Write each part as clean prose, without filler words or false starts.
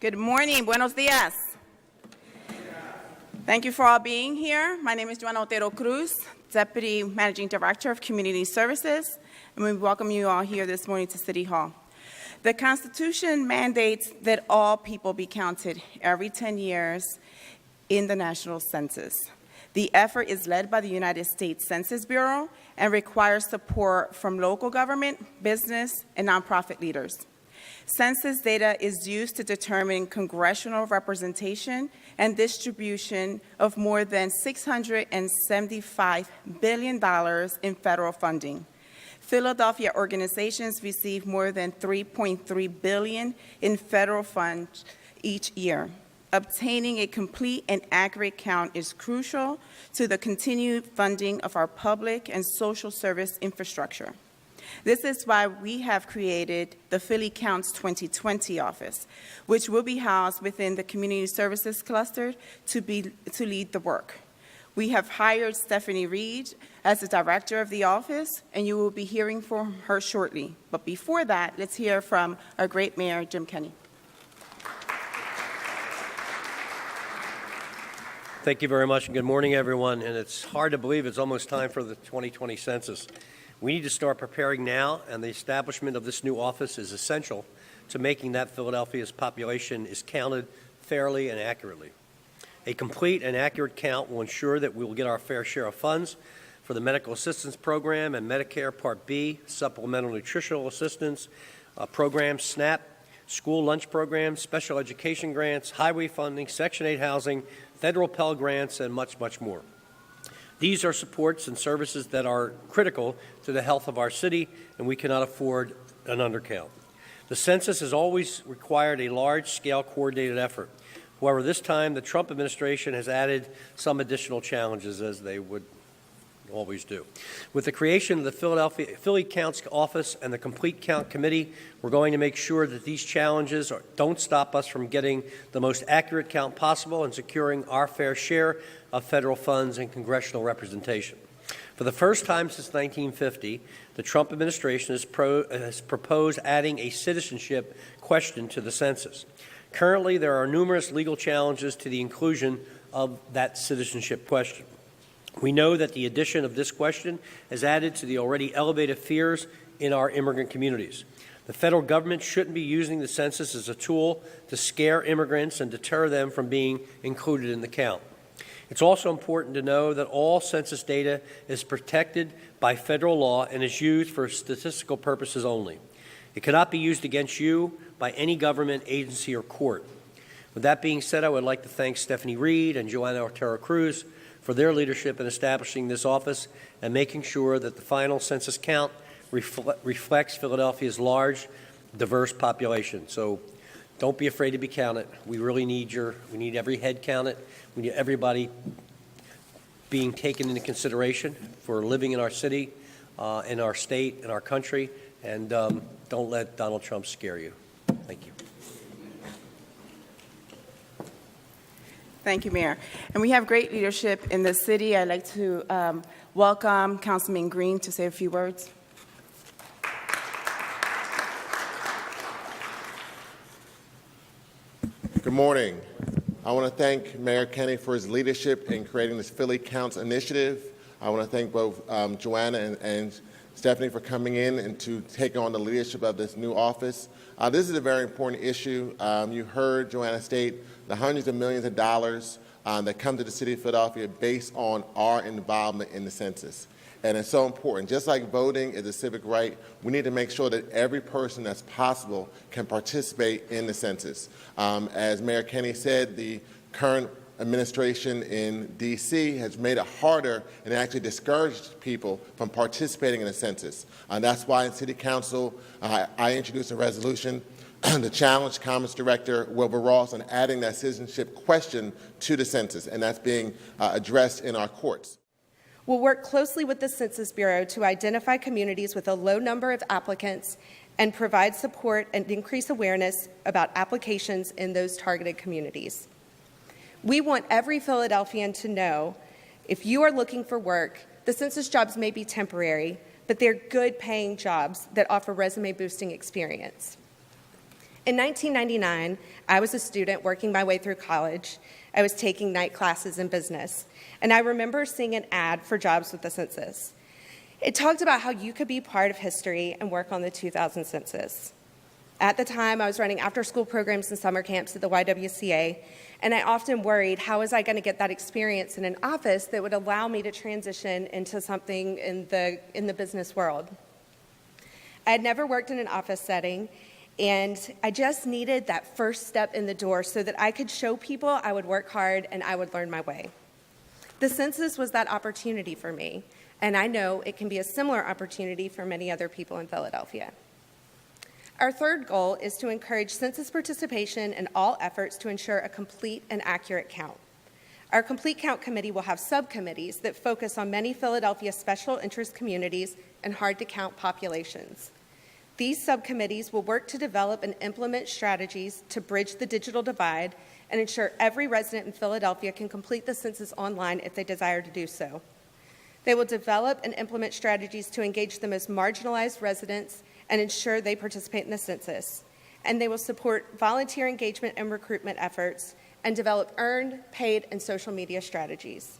Good morning. Buenos dias. Thank you for all being here. My name is Joana Otero Cruz, Deputy Managing Director of Community Services, and we welcome you all here this morning to City Hall. The Constitution mandates that all people be counted every 10 years in the national census. The effort is led by the United States Census Bureau and requires support from local government, business, and nonprofit leaders. Census data is used to determine congressional representation and distribution of more than $675 billion in federal funding. Philadelphia organizations receive more than $3.3 billion in federal funds each year. Obtaining a complete and accurate count is crucial to the continued funding of our public and social service infrastructure. This is why we have created the Philly Counts 2020 office, which will be housed within the Community Services Cluster to lead the work. We have hired Stephanie Reed as the director of the office, and you will be hearing from her shortly. But before that, let's hear from our great mayor, Jim Kenney. Thank you very much, and good morning, everyone. And it's hard to believe it's almost time for the 2020 census. We need to start preparing now, and the establishment of this new office is essential to making that Philadelphia's population is counted fairly and accurately. A complete and accurate count will ensure that we will get our fair share of funds for the Medical Assistance Program and Medicare Part B, Supplemental Nutritional Assistance Programs, SNAP, school lunch programs, special education grants, highway funding, Section 8 housing, federal Pell Grants, and much, much more. These are supports and services that are critical to the health of our city, and we cannot afford an undercount. The census has always required a large-scale coordinated effort. However, this time the Trump administration has added some additional challenges, as they would always do. With the creation of the Philly Counts Office and the Complete Count Committee, we're going to make sure that these challenges don't stop us from getting the most accurate count possible and securing our fair share of federal funds and congressional representation. For the first time since 1950, the Trump administration has proposed adding a citizenship question to the census. Currently, there are numerous legal challenges to the inclusion of that citizenship question. We know that the addition of this question has added to the already elevated fears in our immigrant communities. The federal government shouldn't be using the census as a tool to scare immigrants and deter them from being included in the count. It's also important to know that all census data is protected by federal law and is used for statistical purposes only. It cannot be used against you by any government agency or court. With that being said, I would like to thank Stephanie Reed and Joana Otero Cruz for their leadership in establishing this office and making sure that the final census count reflects Philadelphia's large, diverse population. So don't be afraid to be counted. We really need we need every head counted. We need everybody being taken into consideration for living in our city, in our state, in our country, and don't let Donald Trump scare you. Thank you. Thank you, Mayor. And we have great leadership in the city. I'd like to welcome Councilman Green to say a few words. Good morning. I want to thank Mayor Kenney for his leadership in creating this Philly Counts initiative. I want to thank both Joana and Stephanie for coming in and to take on the leadership of this new office. This is a very important issue. You heard Joana state the hundreds of millions of dollars that come to the city of Philadelphia based on our involvement in the census. And it's so important. Just like voting is a civic right, we need to make sure that every person that's possible can participate in the census. As Mayor Kenney said, the current administration in D.C. has made it harder and actually discouraged people from participating in the census. That's why in City Council, I introduced a resolution to challenge Commerce Director Wilbur Ross on adding that citizenship question to the census, and that's being addressed in our courts. We'll work closely with the Census Bureau to identify communities with a low number of applicants and provide support and increase awareness about applications in those targeted communities. We want every Philadelphian to know if you are looking for work, the census jobs may be temporary, but they're good paying jobs that offer resume boosting experience. In 1999, I was a student working my way through college. I was taking night classes in business, and I remember seeing an ad for jobs with the census. It talked about how you could be part of history and work on the 2000 census. At the time, I was running after-school programs and summer camps at the YWCA, and I often worried, how was I going to get that experience in an office that would allow me to transition into something in the business world? I had never worked in an office setting, and I just needed that first step in the door so that I could show people I would work hard and I would learn my way. The census was that opportunity for me, and I know it can be a similar opportunity for many other people in Philadelphia. Our third goal is to encourage census participation in all efforts to ensure a complete and accurate count. Our Complete Count Committee will have subcommittees that focus on many Philadelphia special interest communities and hard-to-count populations. These subcommittees will work to develop and implement strategies to bridge the digital divide and ensure every resident in Philadelphia can complete the census online if they desire to do so. They will develop and implement strategies to engage the most marginalized residents and ensure they participate in the census. And they will support volunteer engagement and recruitment efforts and develop earned, paid, and social media strategies.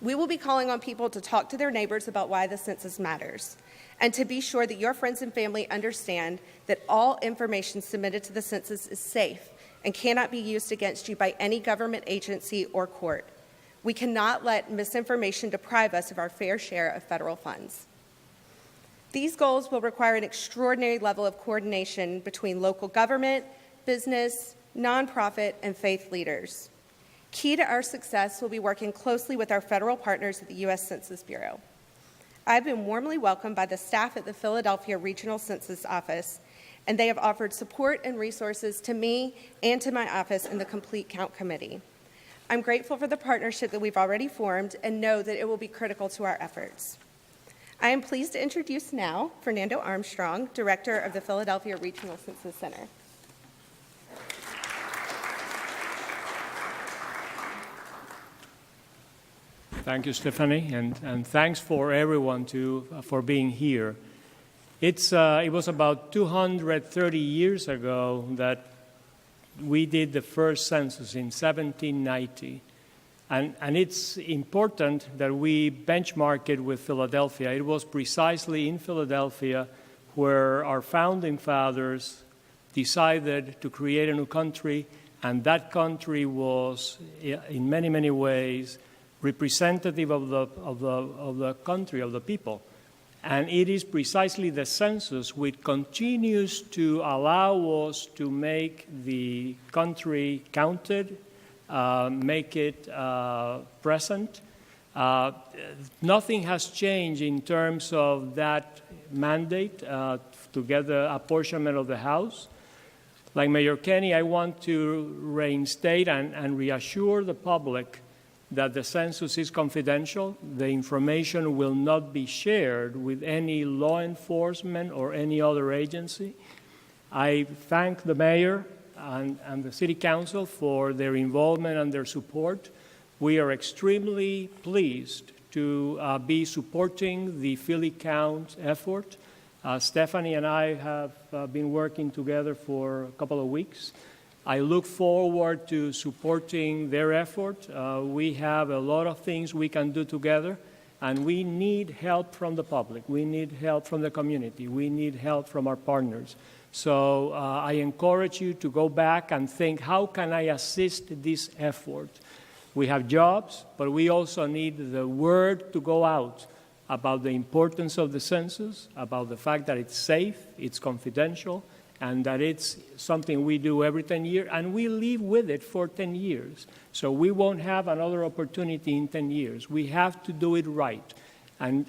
We will be calling on people to talk to their neighbors about why the census matters, and to be sure that your friends and family understand that all information submitted to the census is safe and cannot be used against you by any government agency or court. We cannot let misinformation deprive us of our fair share of federal funds. These goals will require an extraordinary level of coordination between local government, business, nonprofit, and faith leaders. Key to our success will be working closely with our federal partners at the U.S. Census Bureau. I've been warmly welcomed by the staff at the Philadelphia Regional Census Office, and they have offered support and resources to me and to my office in the Complete Count Committee. I'm grateful for the partnership that we've already formed and know that it will be critical to our efforts. I am pleased to introduce now Fernando Armstrong, Director of the Philadelphia Regional Census Center. Thank you, Stephanie, and thanks for everyone for being here. It was about 230 years ago that we did the first census in 1790. And it's important that we benchmark it with Philadelphia. It was precisely in Philadelphia where our founding fathers decided to create a new country, and that country was, in many, many ways, representative of the country, of the people. And it is precisely the census which continues to allow us to make the country counted, make it present. Nothing has changed in terms of that mandate to get the apportionment of the House. Like Mayor Kenny, I want to reinstate and reassure the public that the census is confidential. The information will not be shared with any law enforcement or any other agency. I thank the mayor and the city council for their involvement and their support. We are extremely pleased to be supporting the Philly Count effort. Stephanie and I have been working together for a couple of weeks. I look forward to supporting their effort. We have a lot of things we can do together, and we need help from the public. We need help from the community. We need help from our partners. So I encourage you to go back and think, how can I assist this effort? We have jobs, but we also need the word to go out about the importance of the census, about the fact that it's safe, it's confidential, and that it's something we do every 10 years, and we live with it for 10 years. So we won't have another opportunity in 10 years. We have to do it right. And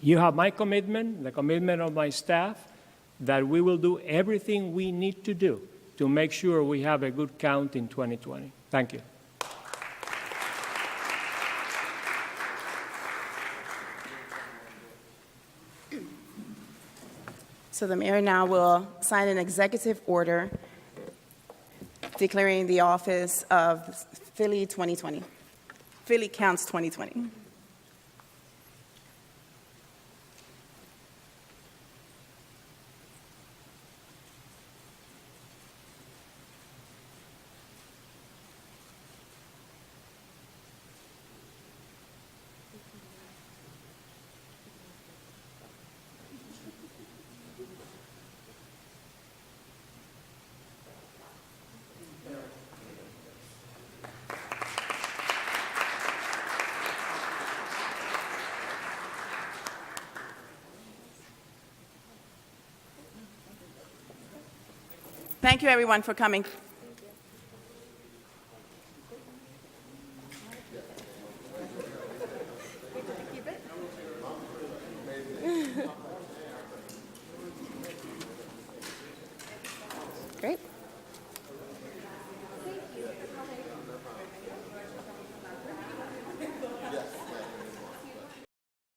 you have my commitment, the commitment of my staff, that we will do everything we need to do to make sure we have a good count in 2020. Thank you. So the mayor now will sign an executive order declaring the office of Philly 2020, Philly Counts 2020. Thank you, everyone, for coming. Great.